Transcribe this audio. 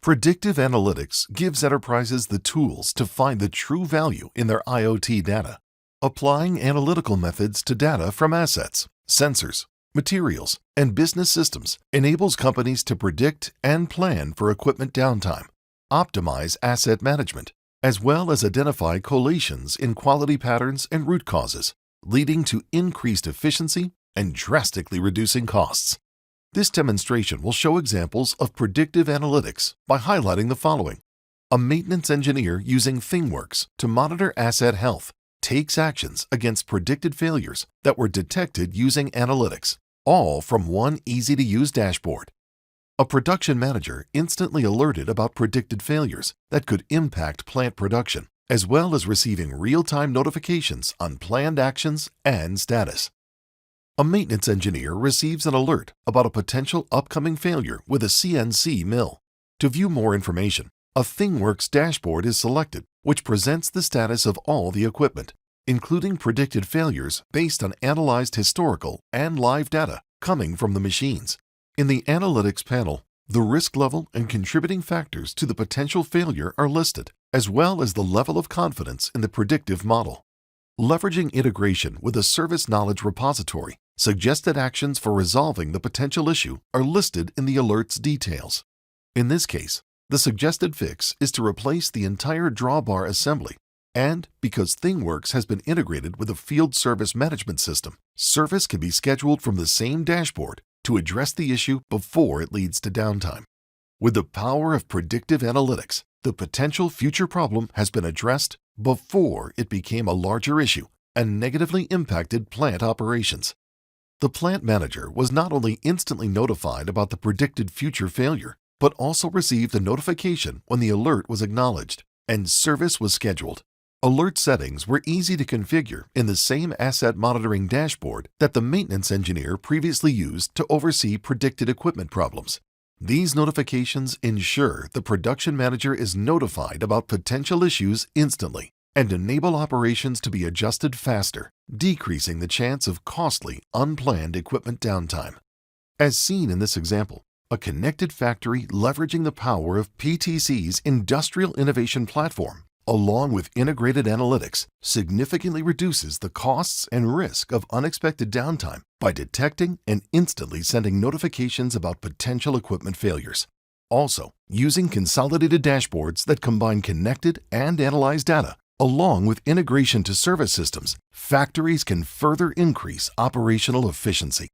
Predictive analytics gives enterprises the tools to find the true value in their IoT data. Applying analytical methods to data from assets, sensors, materials, and business systems enables companies to predict and plan for equipment downtime, optimize asset management, as well as identify correlations in quality patterns and root causes, leading to increased efficiency and drastically reducing costs. This demonstration will show examples of predictive analytics by highlighting the following. A maintenance engineer using Thingworx to monitor asset health takes actions against predicted failures that were detected using analytics, all from one easy-to-use dashboard. A production manager instantly alerted about predicted failures that could impact plant production, as well as receiving real-time notifications on planned actions and status. A maintenance engineer receives an alert about a potential upcoming failure with a CNC mill. To view more information, a Thingworx dashboard is selected, which presents the status of all the equipment, including predicted failures based on analyzed historical and live data coming from the machines. In the Analytics panel, the risk level and contributing factors to the potential failure are listed, as well as the level of confidence in the predictive model. Leveraging integration with a service knowledge repository, suggested actions for resolving the potential issue are listed in the alert's details. In this case, the suggested fix is to replace the entire drawbar assembly, and because Thingworx has been integrated with a field service management system, service can be scheduled from the same dashboard to address the issue before it leads to downtime. With the power of predictive analytics, the potential future problem has been addressed before it became a larger issue and negatively impacted plant operations. The plant manager was not only instantly notified about the predicted future failure, but also received a notification when the alert was acknowledged and service was scheduled. Alert settings were easy to configure in the same asset monitoring dashboard that the maintenance engineer previously used to oversee predicted equipment problems. These notifications ensure the production manager is notified about potential issues instantly and enable operations to be adjusted faster, decreasing the chance of costly, unplanned equipment downtime. As seen in this example, a connected factory leveraging the power of PTC's Industrial Innovation Platform, along with integrated analytics, significantly reduces the costs and risk of unexpected downtime by detecting and instantly sending notifications about potential equipment failures. Also, using consolidated dashboards that combine connected and analyzed data, along with integration to service systems, factories can further increase operational efficiency.